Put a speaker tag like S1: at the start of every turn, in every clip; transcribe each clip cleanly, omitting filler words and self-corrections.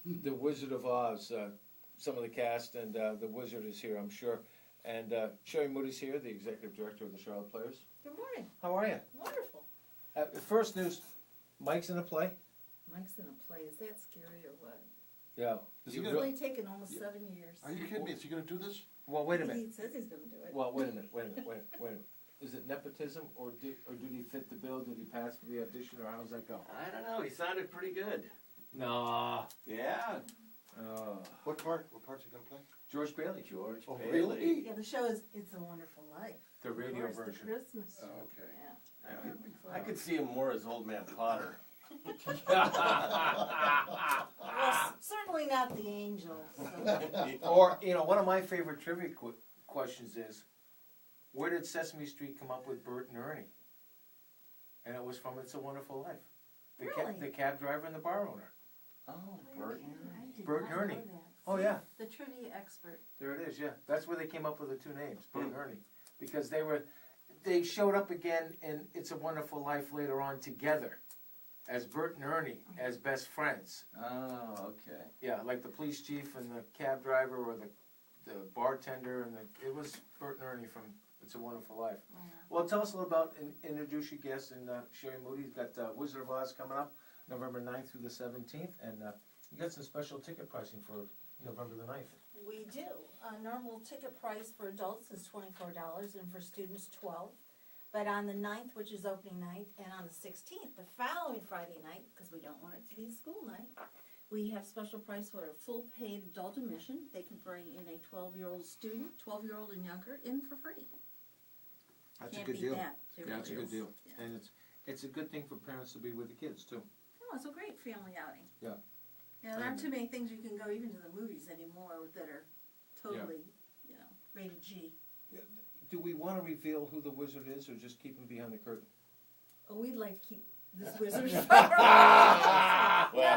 S1: the Wizard of Oz. Some of the cast and the Wizard is here, I'm sure. And Sherrie Moody's here, the executive director of the Charlotte Players.
S2: Good morning.
S1: How are you?
S2: Wonderful.
S1: First news, Mike's in a play?
S2: Mike's in a play. Is that scary or what?
S1: Yeah.
S2: It's only taken almost 7 years.
S3: Are you kidding me? Is he going to do this?
S1: Well, wait a minute.
S2: He says he's going to do it.
S1: Well, wait a minute. Is it nepotism, or did he fit the bill? Did he pass for the audition, or how does that go?
S4: I don't know. He sounded pretty good.
S1: Nah.
S4: Yeah.
S3: What part? What part's he going to play?
S1: George Bailey.
S4: George
S3: Oh,
S4: Bailey.
S3: really?
S2: Yeah, the show is It's a Wonderful Life.
S1: The radio
S2: Of course,
S1: version.
S2: The Christmas.
S3: Oh, okay.
S2: Yeah.
S4: I could see him more as Old Man Potter.
S2: Well, certainly not the angel. So.
S1: Or, one of my favorite trivia questions is, where did Sesame Street come up with Bert and Ernie? And it was from It's a Wonderful Life.
S2: Really?
S1: The cab driver and the bar owner.
S4: Oh, Burton.
S2: I did
S1: Bert
S2: not
S1: and Ernie.
S2: know that.
S1: Oh,
S2: See,
S1: yeah.
S2: The trivia expert.
S1: There it is, yeah. That's where they came up with the two names, Bert and Ernie. Because they showed up again in It's a Wonderful Life later on together as Bert and Ernie, as best friends.
S4: Oh, okay.
S1: Yeah, like the police chief and the cab driver or the bartender, and it was Bert and Ernie from It's a Wonderful Life.
S2: Wow.
S1: Well, tell us a little about, introduce your guests, and Sherrie Moody's got Wizard of Oz coming up November 9th through the 17th, and you got some special ticket pricing for November the 9th.
S2: We do. Normal ticket price for adults is $24 and for students $12. But on the 9th, which is opening night, and on the 16th, the following Friday night, because we don't want it to be school night, we have special price for a full paid adult admission. They can bring in a 12-year-old student, 12-year-old and younger, in for free.
S1: That's
S2: Can't
S1: a good
S2: beat
S1: deal.
S2: that. It
S1: Yeah, it's a
S2: really
S1: good deal.
S2: is. Yeah.
S1: And it's a good thing for parents to be with the kids, too.
S2: Oh, it's a great family outing.
S1: Yeah.
S2: Yeah, there aren't too many things you can go even to the movies anymore that are totally, rated G.
S1: Do we want to reveal who the wizard is, or just keep him behind the curtain?
S2: Oh, we'd like to keep this wizard forever.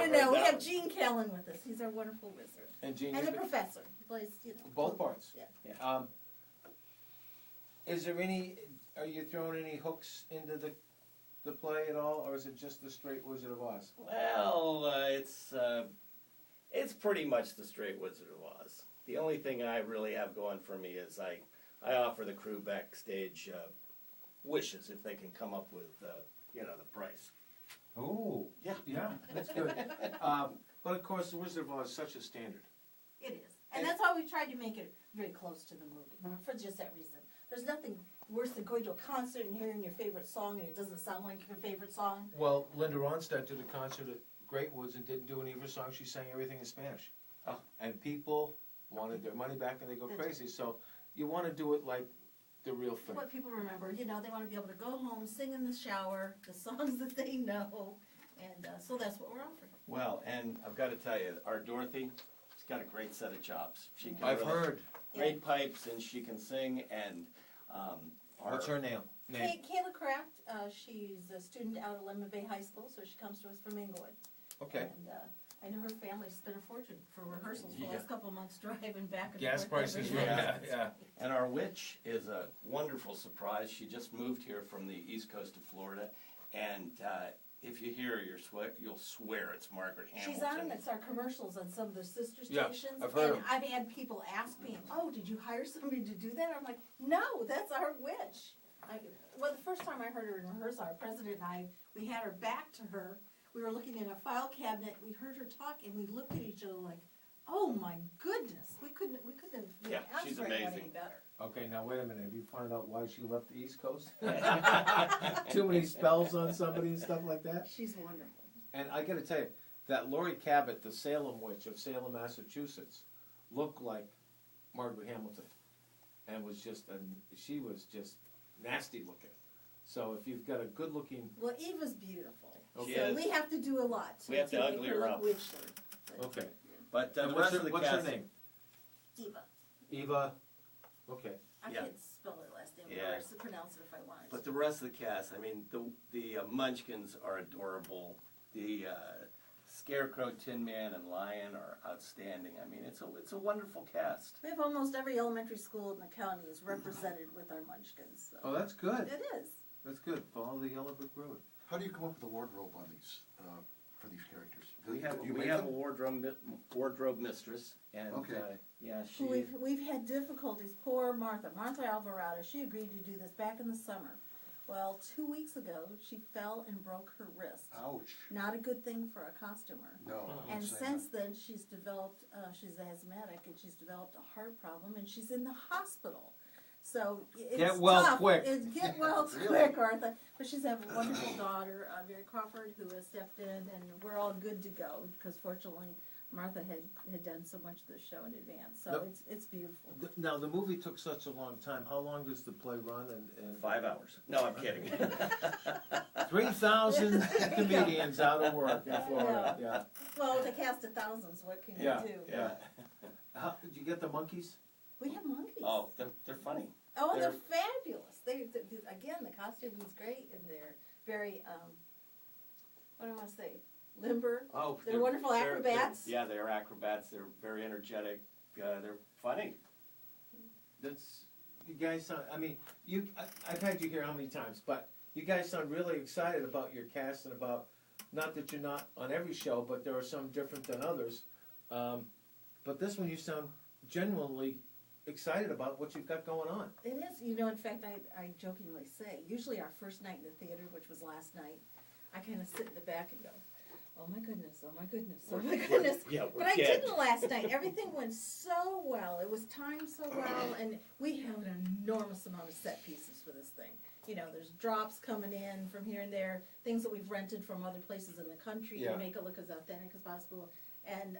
S2: No. We have Gene Callan with us. He's our wonderful wizard.
S1: And Gene,
S2: And the professor. He plays,
S1: both parts.
S2: Yeah.
S1: Is there are you throwing any hooks into the play at all, or is it just the straight Wizard of Oz?
S4: Well, it's pretty much the straight Wizard of Oz. The only thing I really have going for me is I offer the crew backstage wishes if they can come up with the price.
S1: Oh,
S4: Yeah.
S1: yeah, that's good. But of course, the Wizard of Oz is such a standard.
S2: It is. And that's why we tried to make it very close to the movie, for just that reason. There's nothing worse than going to a concert and hearing your favorite song and it doesn't sound like your favorite song.
S1: Well, Linda Ronstadt did a concert at Great Woods and didn't do any of her songs. She sang everything in Spanish.
S4: Oh.
S1: And people wanted their money back and they go crazy. So you want to do it like the real thing.
S2: What people remember, they want to be able to go home, sing in the shower, the songs that they know, and so that's what we're offering.
S4: Well, and I've got to tell you, our Dorothy, she's got a great set of chops. She can
S1: I've heard.
S4: great pipes, and she can sing. And
S1: What's her name?
S2: Kayla Kraft, she's a student out at Lemon Bay High School, so she comes to us from Inglewood.
S1: Okay.
S2: And I know her family spent a fortune for rehearsals for the
S4: Yeah.
S2: last couple of months driving back and
S1: Gas
S2: forth.
S1: prices,
S2: every night.
S1: yeah.
S4: And our witch is a wonderful surprise. She just moved here from the east coast of Florida, and if you hear her, you'll swear it's Margaret Hamilton.
S2: She's on, it's our commercials on some of the sister
S1: Yeah,
S2: stations.
S1: I've heard
S2: and
S1: 'em.
S2: I've had people ask me, oh, did you hire somebody to do that? I'm like, no, that's our witch. Well, the first time I heard her in rehearsal, our president and we had her back to her. We were looking in a file cabinet, we heard her talk, and we looked at each other like, oh my goodness, we couldn't have
S4: Yeah,
S2: asked
S4: she's
S2: for anyone
S4: amazing.
S2: any better.
S1: Okay, now wait a minute. Have you found out why she left the East Coast? Too many spells on somebody and stuff like that?
S2: She's wonderful.
S1: And I gotta tell you, that Lori Cabot, the Salem witch of Salem, Massachusetts, looked like Margaret Hamilton. And she was just nasty looking. So if you've got a good looking,
S2: Well, Eva's beautiful.
S1: Okay.
S2: So we have to do a lot.
S4: We have to
S2: make
S4: ugly
S2: her
S4: her
S2: look
S4: up.
S2: witchly. But
S1: okay.
S4: But
S1: And
S4: the
S1: what's
S4: rest of the
S1: what's her
S4: cast,
S1: name?
S2: Eva.
S1: Eva. Okay.
S2: I
S4: Yeah.
S2: can't spell her last name,
S4: Yeah.
S2: but I pronounce it if I wanted
S4: but
S2: to.
S4: the rest of the cast, I mean, the Munchkins are adorable. The Scarecrow, Tin Man, and Lion are outstanding. I mean, it's a wonderful cast.
S2: We have almost every elementary school in the county is represented with our Munchkins. So.
S1: Oh, that's good.
S2: It is.
S1: That's good. Follow the Yellow Brick Road.
S3: How do you come up with the wardrobe on these, for these characters?
S4: We have
S3: Do you
S4: we
S3: make
S4: have a
S3: them?
S4: wardrobe mistress, and
S3: Okay.
S4: yeah, she.
S2: We've had difficulties. Poor Martha Alvarado. She agreed to do this back in the summer. Well, 2 weeks ago, she fell and broke her wrist.
S3: Ouch.
S2: Not a good thing for a costumer.
S3: No.
S2: And
S3: don't say
S2: since then, she's developed, she's asthmatic, and she's developed a heart problem, and she's in the hospital. So it's
S1: Get well
S2: tough.
S1: quick.
S2: It's get well
S3: Really?
S2: quick, Arthur. But she's have a wonderful daughter, Mary Crawford, who has stepped in, and we're all good to go because fortunately Martha had done so much of the show in advance. So
S1: No.
S2: it's beautiful.
S1: Now, the movie took such a long time. How long does the play run? And
S4: 5 hours. No, I'm kidding.
S1: 3,000 comedians out of work in Florida. Yeah.
S2: Well, with a cast of thousands, what can
S1: Yeah.
S2: you do?
S1: Yeah. Did you get the monkeys?
S2: We have monkeys.
S4: Oh, they're funny.
S2: Oh, and they're
S4: They're-
S2: fabulous. Again, the costuming is great, and they're very, what do I want to say, limber.
S4: Oh,
S2: They're wonderful acrobats.
S4: Yeah, they're acrobats. They're very energetic. They're funny.
S1: That's you guys sound. I mean, I've had you here how many times, but you guys sound really excited about your cast and about. Not that you're not on every show, but there are some different than others. But this one, you sound genuinely excited about what you've got going on.
S2: It is, in fact, I jokingly say, usually our first night in the theater, which was last night, I kind of sit in the back and go, oh my goodness, oh my goodness, oh my goodness.
S4: Yeah, we're
S2: But I
S4: dead.
S2: didn't last night. Everything went so well. It was timed so well, and we have an enormous amount of set pieces for this thing. There's drops coming in from here and there, things that we've rented from other places in the country
S1: Yeah.
S2: to make it look as authentic as possible. And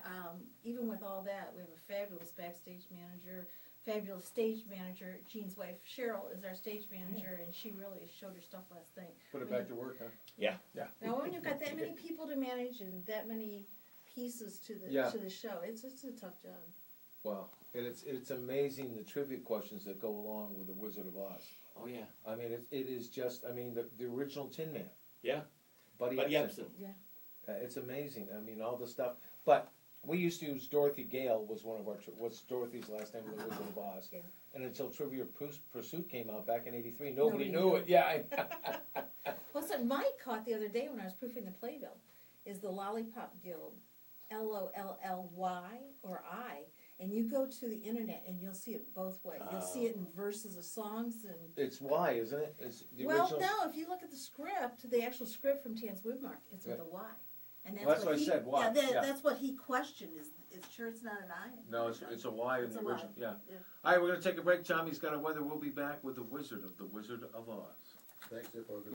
S2: even with all that, we have a fabulous backstage manager, fabulous stage manager. Jean's wife, Cheryl, is our stage manager, and she really showed her stuff last night.
S1: Put it back to work, huh?
S4: Yeah.
S1: Yeah.
S2: Now, when you've got that many people to manage and that many pieces to the
S1: Yeah.
S2: to the show, it's a tough job.
S1: Wow. And it's amazing the trivia questions that go along with the Wizard of Oz.
S4: Oh yeah.
S1: I mean, it is just. I mean, the original Tin Man.
S4: Yeah.
S1: Buddy
S4: Buddy
S1: Epson.
S4: Epson.
S2: Yeah.
S1: It's amazing. I mean, all the stuff. But we used to use Dorothy Gale was one of our. What's Dorothy's last name in the Wizard of Oz?
S2: Yeah.
S1: And until Trivia Pursuit came out back in '83, nobody
S2: Nobody
S1: knew
S2: knew.
S1: it. Yeah.
S2: Well, something Mike caught the other day when I was proofing the playbill is the Lollipop Guild, LOLLY or I, and you go to the internet and you'll see it both ways. You'll see it in verses of songs and.
S1: It's Y, isn't it? It's the
S2: Well,
S1: original.
S2: no, if you look at the script, the actual script from Tans Woodmark, it's with
S1: Yeah.
S2: a Y. And
S1: Well, that's what I
S2: he,
S1: said, Y,
S2: Yeah,
S1: yeah.
S2: that's what he questioned. Is sure it's not an I?
S1: No, it's a Y in
S2: It's
S1: the
S2: a Y.
S1: original. Yeah.
S2: Yeah.
S1: All right, we're gonna take a break. Tommy's got a weather. We'll be back with the Wizard of Oz.
S3: Thanks, Zip.